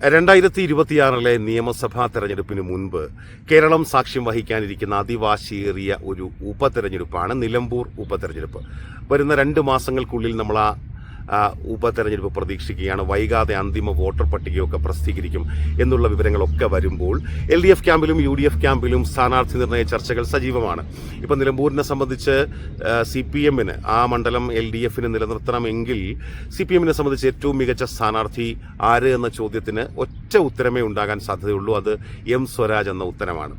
2026 നിയമസഭാ തെരഞ്ഞെടുപ്പിന് മുൻപ് കേരളം സാക്ഷ്യം വഹിക്കാനിരിക്കുന്ന അതിവാശിയേറിയ ഒരു ഉപതെരഞ്ഞെടുപ്പാണ് നിലമ്പൂർ ഉപതെരഞ്ഞെടുപ്പ്. വരുന്ന 2 മാസങ്ങൾക്കുള്ളിൽ നമ്മൾ ഉപതെരഞ്ഞെടുപ്പ് പ്രതീക്ഷിക്കുകയാണ്. വൈകാതെ അന്തിമ വോട്ടർ പട്ടികയൊക്കെ പ്രസിദ്ധീകരിക്കും എന്നുള്ള വിവരങ്ങളൊക്കെ വരുമ്പോൾ LDF ക്യാമ്പിലും UDF ക്യാമ്പിലും സ്ഥാനാർത്ഥി നിർണയ ചർച്ചകൾ സജീവമാണ്. ഇപ്പം നിലമ്പൂരിനെ സംബന്ധിച്ച് CPM-ന് ആ മണ്ഡലം LDF-ന് നിലനിർത്തണമെങ്കിൽ CPM-നെ സംബന്ധിച്ച് ഏറ്റവും മികച്ച സ്ഥാനാർത്ഥി ആര് എന്ന ചോദ്യത്തിന് ഒറ്റ ഉത്തരമേ ഉണ്ടാകാൻ സാധ്യതയുള്ളൂ. അത് M സ്വരാജ് എന്ന ഉത്തരമാണ്.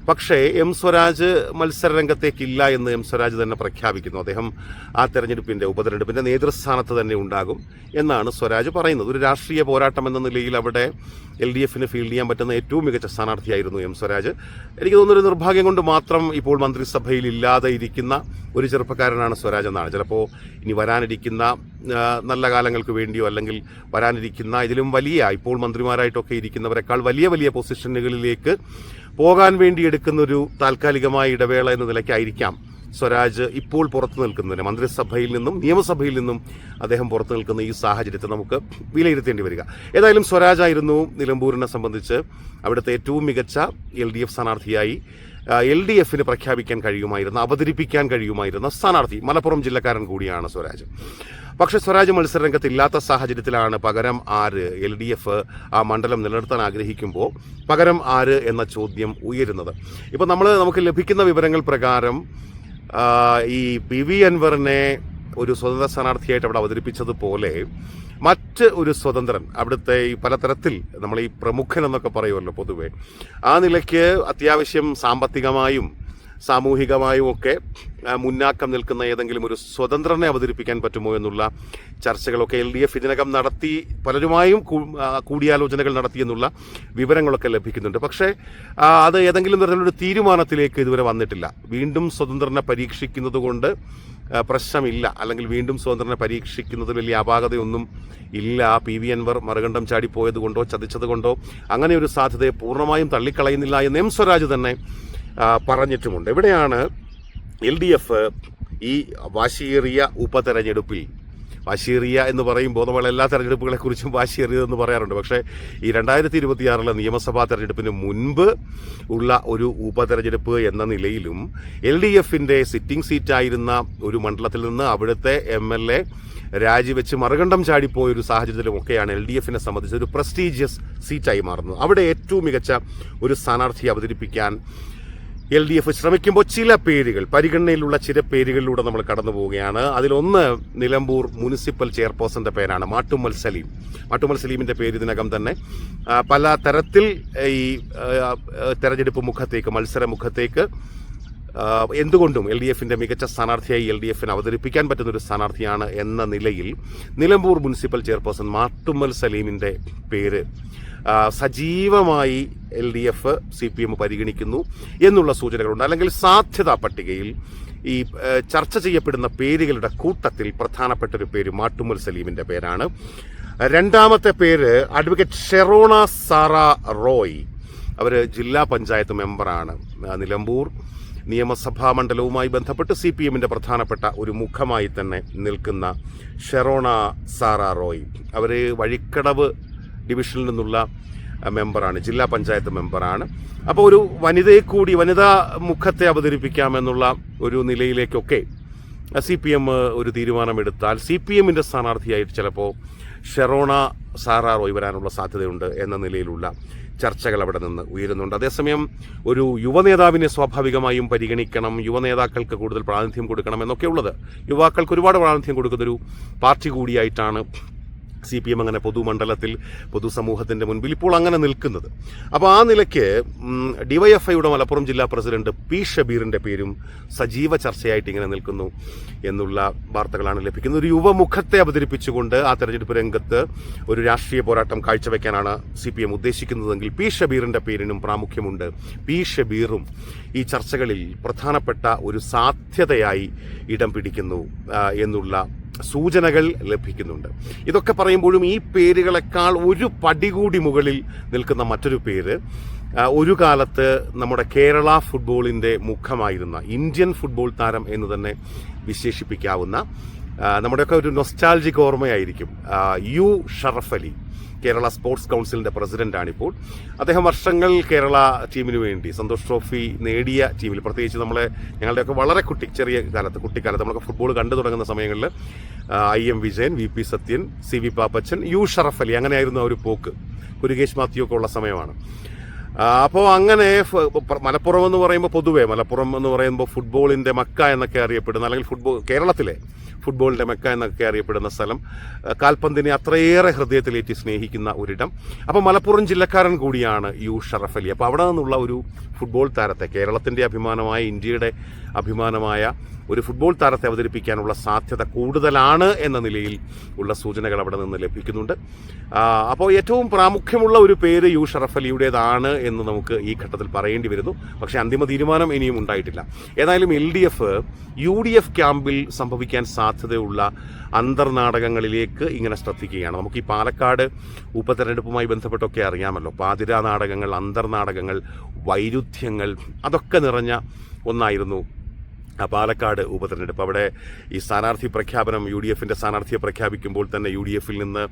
പക്ഷേ M സ്വരാജ് മത്സരരംഗത്തേക്കില്ല എന്ന് M സ്വരാജ് തന്നെ പ്രഖ്യാപിക്കുന്നു. അദ്ദേഹം ആ ഉപതെരഞ്ഞെടുപ്പിന്റെ നേതൃസ്ഥാനത്ത് തന്നെ ഉണ്ടാകും എന്നാണ് സ്വരാജ് പറയുന്നത്. ഒരു രാഷ്ട്രീയ പോരാട്ടം എന്ന നിലയിൽ അവിടെ LDF-ന് ഫീൽഡ് ചെയ്യാൻ പറ്റുന്ന ഏറ്റവും മികച്ച സ്ഥാനാർത്ഥിയായിരുന്നു M സ്വരാജ്. എനിക്ക് തോന്നുന്നൊരു നിർഭാഗ്യം കൊണ്ട് മാത്രം ഇപ്പോൾ മന്ത്രിസഭയിൽ ഇല്ലാതെ ഇരിക്കുന്ന ഒരു ചെറുപ്പക്കാരനാണ് സ്വരാജ് എന്നാണ്. ചിലപ്പോൾ ഇനി വരാനിരിക്കുന്ന നല്ല കാലങ്ങൾക്ക് വേണ്ടിയോ അല്ലെങ്കിൽ വരാനിരിക്കുന്ന ഇതിലും വലിയ ഇപ്പോൾ മന്ത്രിമാരായിട്ടൊക്കെ ഇരിക്കുന്നവരെക്കാൾ വലിയ പൊസിഷനുകളിലേക്ക് പോകാൻ വേണ്ടി എടുക്കുന്നൊരു താൽക്കാലികമായ ഇടവേള എന്ന നിലയ്ക്കായിരിക്കാം സ്വരാജ് ഇപ്പോൾ പുറത്തു നിൽക്കുന്നതിന്, മന്ത്രിസഭയിൽ നിന്നും നിയമസഭയിൽ നിന്നും അദ്ദേഹം പുറത്തു നിൽക്കുന്ന ഈ സാഹചര്യത്തെ നമുക്ക് വിലയിരുത്തേണ്ടി വരിക. ഏതായാലും സ്വരാജായിരുന്നു നിലമ്പൂരിനെ സംബന്ധിച്ച് അവിടുത്തെ ഏറ്റവും മികച്ച LDF സ്ഥാനാർത്ഥിയായി LDF-ന് പ്രഖ്യാപിക്കാൻ കഴിയുമായിരുന്ന, അവതരിപ്പിക്കാൻ കഴിയുമായിരുന്ന സ്ഥാനാർത്ഥി. മലപ്പുറം ജില്ലക്കാരൻ കൂടിയാണ് സ്വരാജ്. പക്ഷേ സ്വരാജ് മത്സരരംഗത്തില്ലാത്ത സാഹചര്യത്തിലാണ് പകരം ആര്, LDF ആ മണ്ഡലം നിലനിർത്താൻ ആഗ്രഹിക്കുമ്പോൾ പകരം ആര് എന്ന ചോദ്യം ഉയരുന്നത്. ഇപ്പം നമുക്ക് ലഭിക്കുന്ന വിവരങ്ങൾ പ്രകാരം ഈ PV അൻവറിനെ ഒരു സ്വതന്ത്ര സ്ഥാനാർത്ഥിയായിട്ട് അവിടെ അവതരിപ്പിച്ചതുപോലെ മറ്റ് ഒരു സ്വതന്ത്രൻ അവിടുത്തെ ഈ പലതരത്തിൽ നമ്മൾ ഈ പ്രമുഖൻ എന്നൊക്കെ പറയുമല്ലോ പൊതുവെ, ആ നിലയ്ക്ക് അത്യാവശ്യം സാമ്പത്തികമായും സാമൂഹികമായും ഒക്കെ മുന്നാക്കം നിൽക്കുന്ന ഏതെങ്കിലും ഒരു സ്വതന്ത്രനെ അവതരിപ്പിക്കാൻ പറ്റുമോ എന്നുള്ള ചർച്ചകളൊക്കെ LDF ഇതിനകം നടത്തി, പലരുമായും കൂടിയാലോചനകൾ നടത്തിയെന്നുള്ള വിവരങ്ങളൊക്കെ ലഭിക്കുന്നുണ്ട്. പക്ഷേ അത് ഏതെങ്കിലും തരത്തിലൊരു തീരുമാനത്തിലേക്ക് ഇതുവരെ വന്നിട്ടില്ല. വീണ്ടും സ്വതന്ത്രനെ പരീക്ഷിക്കുന്നത് കൊണ്ട് പ്രശ്നമില്ല, അല്ലെങ്കിൽ വീണ്ടും സ്വതന്ത്രനെ പരീക്ഷിക്കുന്നതിൽ വലിയ അപാകതയൊന്നും ഇല്ല. PV അൻവർ മറുകണ്ഠം ചാടിപ്പോയത് കൊണ്ടോ ചതിച്ചത് കൊണ്ടോ അങ്ങനെ ഒരു സാധ്യതയെ പൂർണ്ണമായും തള്ളിക്കളയുന്നില്ല എന്ന് M സ്വരാജ് തന്നെ പറഞ്ഞിട്ടുമുണ്ട്. ഇവിടെയാണ് LDF ഈ വാശിയേറിയ ഉപതെരഞ്ഞെടുപ്പിൽ, വാശിയേറിയ എന്ന് പറയുമ്പോൾ നമ്മൾ എല്ലാ തെരഞ്ഞെടുപ്പുകളെക്കുറിച്ചും വാശിയേറിയതെന്ന് പറയാറുണ്ട്. പക്ഷേ ഈ 2026 നിയമസഭാ തെരഞ്ഞെടുപ്പിന് മുൻപ് ഉള്ള ഒരു ഉപതെരഞ്ഞെടുപ്പ് എന്ന നിലയിലും LDF-ന്റെ സിറ്റിംഗ് സീറ്റായിരുന്ന ഒരു മണ്ഡലത്തിൽ നിന്ന് അവിടുത്തെ MLA രാജിവെച്ച് മറുകണ്ഠം ചാടിപ്പോയ ഒരു സാഹചര്യത്തിലുമൊക്കെയാണ് LDF-നെ സംബന്ധിച്ച് ഒരു പ്രസ്റ്റീജിയസ് സീറ്റായി മാറുന്നത്. അവിടെ ഏറ്റവും മികച്ച ഒരു സ്ഥാനാർത്ഥിയെ അവതരിപ്പിക്കാൻ LDF ശ്രമിക്കുമ്പോൾ ചില പേരുകൾ, പരിഗണനയിലുള്ള ചില പേരുകളിലൂടെ നമ്മൾ കടന്നു പോവുകയാണ്. അതിലൊന്ന് നിലമ്പൂർ മുനിസിപ്പൽ ചെയർപേഴ്സന്റെ പേരാണ് മാട്ടുമ്മൽ സലീം. മാട്ടുമ്മൽ സലീമിന്റെ പേര് ഇതിനകം തന്നെ പല തരത്തിൽ ഈ തെരഞ്ഞെടുപ്പ് മുഖത്തേക്ക്, മത്സര മുഖത്തേക്ക് എന്തുകൊണ്ടും LDF-ന്റെ മികച്ച സ്ഥാനാർത്ഥിയായി LDF-ന് അവതരിപ്പിക്കാൻ പറ്റുന്ന ഒരു സ്ഥാനാർത്ഥിയാണ് എന്ന നിലയിൽ നിലമ്പൂർ മുനിസിപ്പൽ ചെയർപേഴ്സൺ മാട്ടുമ്മൽ സലീമിന്റെ പേര് സജീവമായി LDF CPM പരിഗണിക്കുന്നു എന്നുള്ള സൂചനകളുണ്ട്. അല്ലെങ്കിൽ സാധ്യതാ പട്ടികയിൽ ഈ ചർച്ച ചെയ്യപ്പെടുന്ന പേരുകളുടെ കൂട്ടത്തിൽ പ്രധാനപ്പെട്ട ഒരു പേര് മാട്ടുമ്മൽ സലീമിന്റെ പേരാണ്. രണ്ടാമത്തെ പേര് അഡ്വക്കേറ്റ് ഷെറോണ സാറ റോയ്. അവർ ജില്ലാ പഞ്ചായത്ത് മെമ്പറാണ്. നിലമ്പൂർ നിയമസഭാ മണ്ഡലവുമായി ബന്ധപ്പെട്ട് CPM-ന്റെ പ്രധാനപ്പെട്ട ഒരു മുഖമായി തന്നെ നിൽക്കുന്ന ഷെറോണ സാറ റോയ്. അവർ വഴിക്കടവ് ഡിവിഷനിൽ നിന്നുള്ള മെമ്പറാണ്, ജില്ലാ പഞ്ചായത്ത് മെമ്പറാണ്. അപ്പോൾ ഒരു വനിതാ മുഖത്തെ അവതരിപ്പിക്കാമെന്നുള്ള ഒരു നിലയിലേക്കൊക്കെ CPM ഒരു തീരുമാനമെടുത്താൽ CPM-ന്റെ സ്ഥാനാർത്ഥിയായിട്ട് ചിലപ്പോൾ ഷെറോണ സാറ റോയ് വരാനുള്ള സാധ്യതയുണ്ട് എന്ന നിലയിലുള്ള ചർച്ചകൾ അവിടെ നിന്ന് ഉയരുന്നുണ്ട്. അതേസമയം ഒരു യുവനേതാവിനെ സ്വാഭാവികമായും പരിഗണിക്കണം, യുവനേതാക്കൾക്ക് കൂടുതൽ പ്രാതിനിധ്യം കൊടുക്കണം എന്നൊക്കെയുള്ളത്, യുവാക്കൾക്ക് ഒരുപാട് പ്രാതിനിധ്യം കൊടുക്കുന്നൊരു പാർട്ടി കൂടിയായിട്ടാണ് CPM അങ്ങനെ പൊതുമണ്ഡലത്തിൽ, പൊതുസമൂഹത്തിൻ്റെ മുൻപിൽ ഇപ്പോൾ അങ്ങനെ നിൽക്കുന്നത്. അപ്പോൾ ആ നിലയ്ക്ക് DYFIയുടെ മലപ്പുറം ജില്ലാ പ്രസിഡന്റ് P ഷബീറിൻ്റെ പേരും സജീവ ചർച്ചയായിട്ട് ഇങ്ങനെ നിൽക്കുന്നു എന്നുള്ള വാർത്തകളാണ് ലഭിക്കുന്നത്. ഒരു യുവമുഖത്തെ അവതരിപ്പിച്ചുകൊണ്ട് ആ തെരഞ്ഞെടുപ്പ് രംഗത്ത് ഒരു രാഷ്ട്രീയ പോരാട്ടം കാഴ്ചവെക്കാനാണ് CPM ഉദ്ദേശിക്കുന്നതെങ്കിൽ P ഷബീറിൻ്റെ പേരിനും പ്രാമുഖ്യമുണ്ട്. P ഷബീറും ഈ ചർച്ചകളിൽ പ്രധാനപ്പെട്ട ഒരു സാധ്യതയായി ഇടം പിടിക്കുന്നു എന്നുള്ള സൂചനകൾ ലഭിക്കുന്നുണ്ട്. ഇതൊക്കെ പറയുമ്പോഴും ഈ പേരുകളെക്കാൾ ഒരു പടി കൂടി മുകളിൽ നിൽക്കുന്ന മറ്റൊരു പേര്, ഒരു കാലത്ത് നമ്മുടെ കേരള ഫുട്ബോളിൻ്റെ മുഖമായിരുന്ന, ഇന്ത്യൻ ഫുട്ബോൾ താരം എന്ന് തന്നെ വിശേഷിപ്പിക്കാവുന്ന, നമ്മുടെയൊക്കെ ഒരു നൊസ്റ്റാൾജിക് ഓർമ്മയായിരിക്കും, യു ഷറഫ് അലി. കേരള സ്പോർട്സ് കൗൺസിലിൻ്റെ പ്രസിഡൻ്റാണിപ്പോൾ. അദ്ദേഹം വർഷങ്ങൾ കേരള ടീമിന് വേണ്ടി സന്തോഷ് ട്രോഫി നേടിയ ടീമിൽ, പ്രത്യേകിച്ച് ഞങ്ങളുടെയൊക്കെ വളരെ കുട്ടിക്കാലത്ത് നമ്മളൊക്കെ ഫുട്ബോൾ കണ്ടു തുടങ്ങുന്ന സമയങ്ങളിൽ IM Vijayan, VP Sathyan, CV Pappachan, U Sharaf Ali, അങ്ങനെയായിരുന്നു ആ ഒരു പോക്ക്. കുരുകേഷ് മാത്യു ഒക്കെ ഉള്ള സമയമാണ്. അപ്പോൾ അങ്ങനെ മലപ്പുറം എന്ന് പറയുമ്പോൾ പൊതുവെ മലപ്പുറം എന്ന് പറയുമ്പോൾ ഫുട്ബോളിൻ്റെ മക്ക എന്നൊക്കെ അറിയപ്പെടുന്ന, അല്ലെങ്കിൽ കേരളത്തിലെ ഫുട്ബോളിൻ്റെ മെക്ക എന്നൊക്കെ അറിയപ്പെടുന്ന സ്ഥലം, കാൽപന്തിനെ അത്രയേറെ ഹൃദയത്തിലേറ്റി സ്നേഹിക്കുന്ന ഒരിടം. അപ്പോൾ മലപ്പുറം ജില്ലക്കാരൻ കൂടിയാണ് U ഷറഫ് അലി. അപ്പോൾ അവിടെ നിന്നുള്ള ഒരു ഫുട്ബോൾ താരത്തെ, കേരളത്തിൻ്റെ അഭിമാനമായ, ഇന്ത്യയുടെ അഭിമാനമായ ഒരു ഫുട്ബോൾ താരത്തെ അവതരിപ്പിക്കാനുള്ള സാധ്യത കൂടുതലാണ് എന്ന നിലയിൽ ഉള്ള സൂചനകൾ അവിടെ നിന്ന് ലഭിക്കുന്നുണ്ട്. അപ്പോൾ ഏറ്റവും പ്രാമുഖ്യമുള്ള ഒരു പേര് U ഷറഫ് അലിയുടേതാണ് എന്ന് നമുക്ക് ഈ ഘട്ടത്തിൽ പറയേണ്ടി വരുന്നു. പക്ഷേ അന്തിമ തീരുമാനം ഇനിയും ഉണ്ടായിട്ടില്ല. ഏതായാലും LDF UDF ക്യാമ്പിൽ സംഭവിക്കാൻ സാധ്യതയുള്ള അന്തർനാടകങ്ങളിലേക്ക് ഇങ്ങനെ ശ്രദ്ധിക്കുകയാണ്. നമുക്ക് ഈ പാലക്കാട് ഉപതെരഞ്ഞെടുപ്പുമായി ബന്ധപ്പെട്ടൊക്കെ അറിയാമല്ലോ. പാതിരാ നാടകങ്ങൾ, അന്തർനാടകങ്ങൾ, വൈരുദ്ധ്യങ്ങൾ അതൊക്കെ നിറഞ്ഞ ഒന്നായിരുന്നു പാലക്കാട് ഉപതെരഞ്ഞെടുപ്പ്. അവിടെ ഈ സ്ഥാനാർത്ഥി പ്രഖ്യാപനം, UDFൻ്റെ സ്ഥാനാർത്ഥിയെ പ്രഖ്യാപിക്കുമ്പോൾ തന്നെ UDFൽ നിന്ന്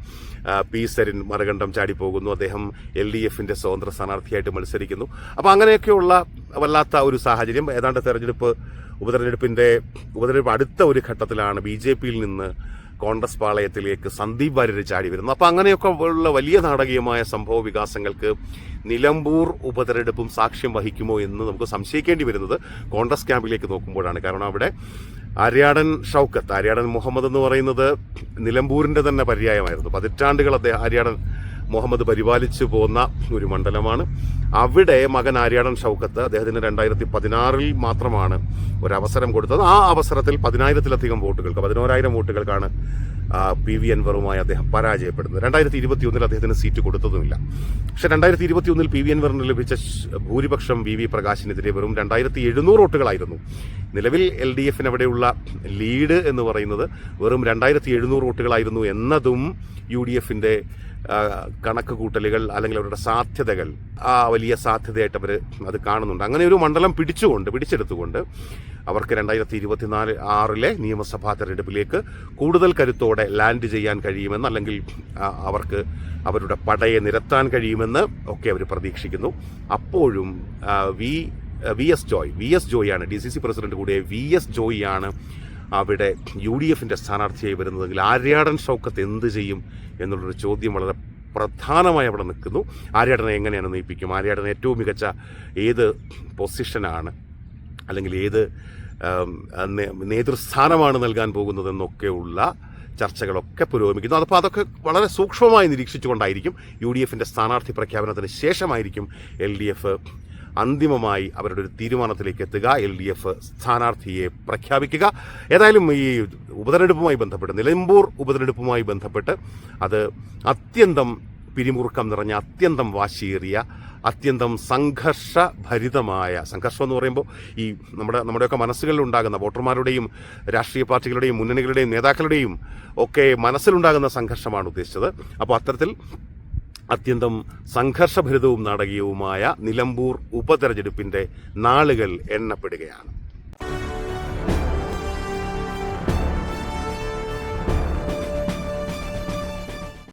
P സരിൻ മറുകണ്ഠം ചാടിപ്പോകുന്നു. അദ്ദേഹം LDFൻ്റെ സ്വതന്ത്ര സ്ഥാനാർത്ഥിയായിട്ട് മത്സരിക്കുന്നു. അപ്പോൾ അങ്ങനെയൊക്കെയുള്ള വല്ലാത്ത ഒരു സാഹചര്യം. ഏതാണ്ട് ഉപതെരഞ്ഞെടുപ്പ് അടുത്ത ഒരു ഘട്ടത്തിലാണ് BJPയിൽ നിന്ന് കോൺഗ്രസ് പാളയത്തിലേക്ക് സന്ദീപ് വാര്യർ ചാടി വരുന്നു. അപ്പോൾ അങ്ങനെയൊക്കെ ഉള്ള വലിയ നാടകീയമായ സംഭവ വികാസങ്ങൾക്ക് നിലമ്പൂർ ഉപതെരഞ്ഞെടുപ്പും സാക്ഷ്യം വഹിക്കുമോ എന്ന് നമുക്ക് സംശയിക്കേണ്ടി വരുന്നത് കോൺഗ്രസ് ക്യാമ്പിലേക്ക് നോക്കുമ്പോഴാണ്. കാരണം അവിടെ ആര്യാടൻ മുഹമ്മദ് എന്ന് പറയുന്നത് നിലമ്പൂരിൻ്റെ തന്നെ പര്യായമായിരുന്നു. പതിറ്റാണ്ടുകൾ ആര്യാടൻ മുഹമ്മദ് പരിപാലിച്ചു പോന്ന ഒരു മണ്ഡലമാണ്. അവിടെ മകൻ ആര്യാടൻ ഷൗക്കത്ത്, അദ്ദേഹത്തിന് 2016 മാത്രമാണ് ഒരവസരം കൊടുത്തത്. ആ അവസരത്തിൽ 10,000-ലധികം വോട്ടുകൾക്ക്, 11,000 വോട്ടുകൾക്കാണ് PV അൻവറുമായി അദ്ദേഹം പരാജയപ്പെടുന്നത്. 2021 അദ്ദേഹത്തിന് സീറ്റ് കൊടുത്തതുമില്ല. പക്ഷേ 2021 PV അൻവറിന് ലഭിച്ച ഭൂരിപക്ഷം VV പ്രകാശിനെതിരെ വെറും 2,700 വോട്ടുകളായിരുന്നു. നിലവിൽ LDFന് അവിടെയുള്ള ലീഡ് എന്ന് പറയുന്നത് വെറും 2,700 വോട്ടുകളായിരുന്നു എന്നതും UDFൻ്റെ കണക്ക് കൂട്ടലുകൾ, അല്ലെങ്കിൽ അവരുടെ സാധ്യതകൾ, ആ വലിയ സാധ്യതയായിട്ട് അവർ അത് കാണുന്നുണ്ട്. അങ്ങനെ ഒരു മണ്ഡലം പിടിച്ചെടുത്തുകൊണ്ട് അവർക്ക് 2024-6 നിയമസഭാ തെരഞ്ഞെടുപ്പിലേക്ക് കൂടുതൽ കരുത്തോടെ ലാൻഡ് ചെയ്യാൻ കഴിയുമെന്ന്, അല്ലെങ്കിൽ അവർക്ക് അവരുടെ പടയെ നിരത്താൻ കഴിയുമെന്ന് ഒക്കെ അവർ പ്രതീക്ഷിക്കുന്നു. അപ്പോഴും VS ജോയിയാണ് DCC പ്രസിഡന്റ് കൂടിയ VS ജോയിയാണ് അവിടെ UDFൻ്റെ സ്ഥാനാർത്ഥിയായി വരുന്നതെങ്കിൽ ആര്യാടൻ ഷൗക്കത്ത് എന്ത് ചെയ്യും എന്നുള്ളൊരു ചോദ്യം വളരെ പ്രധാനമായി അവിടെ നിൽക്കുന്നു. ആര്യാടനെ എങ്ങനെയാണ് നയിപ്പിക്കും? ആര്യാടന് ഏറ്റവും മികച്ച ഏത് പൊസിഷനാണ്, അല്ലെങ്കിൽ ഏത് നേതൃസ്ഥാനമാണ് നൽകാൻ പോകുന്നതെന്നൊക്കെയുള്ള ചർച്ചകളൊക്കെ പുരോഗമിക്കുന്നു. അപ്പോൾ അതൊക്കെ വളരെ സൂക്ഷ്മമായി നിരീക്ഷിച്ചുകൊണ്ടായിരിക്കും UDFൻ്റെ സ്ഥാനാർത്ഥി പ്രഖ്യാപനത്തിന് ശേഷമായിരിക്കും LDF അന്തിമമായി അവരുടെ ഒരു തീരുമാനത്തിലേക്ക് എത്തുക, LDF സ്ഥാനാർത്ഥിയെ പ്രഖ്യാപിക്കുക. ഏതായാലും ഈ ഉപതെരഞ്ഞെടുപ്പുമായി ബന്ധപ്പെട്ട്, നിലമ്പൂർ ഉപതെരഞ്ഞെടുപ്പുമായി ബന്ധപ്പെട്ട് അത് അത്യന്തം പിരിമുറുക്കം നിറഞ്ഞ, അത്യന്തം വാശിയേറിയ, അത്യന്തം സംഘർഷം എന്ന് പറയുമ്പോൾ ഈ നമ്മുടെയൊക്കെ മനസ്സുകളിൽ ഉണ്ടാകുന്ന വോട്ടർമാരുടെയും രാഷ്ട്രീയ പാർട്ടികളുടെയും മുന്നണികളുടെയും നേതാക്കളുടെയും ഒക്കെ മനസ്സിലുണ്ടാകുന്ന സംഘർഷമാണ് ഉദ്ദേശിച്ചത്. അപ്പോൾ അത്തരത്തിൽ അത്യന്തം സംഘർഷഭരിതവും നാടകീയവുമായ നിലമ്പൂർ ഉപതെരഞ്ഞെടുപ്പിൻ്റെ നാളുകൾ എണ്ണപ്പെടുകയാണ്.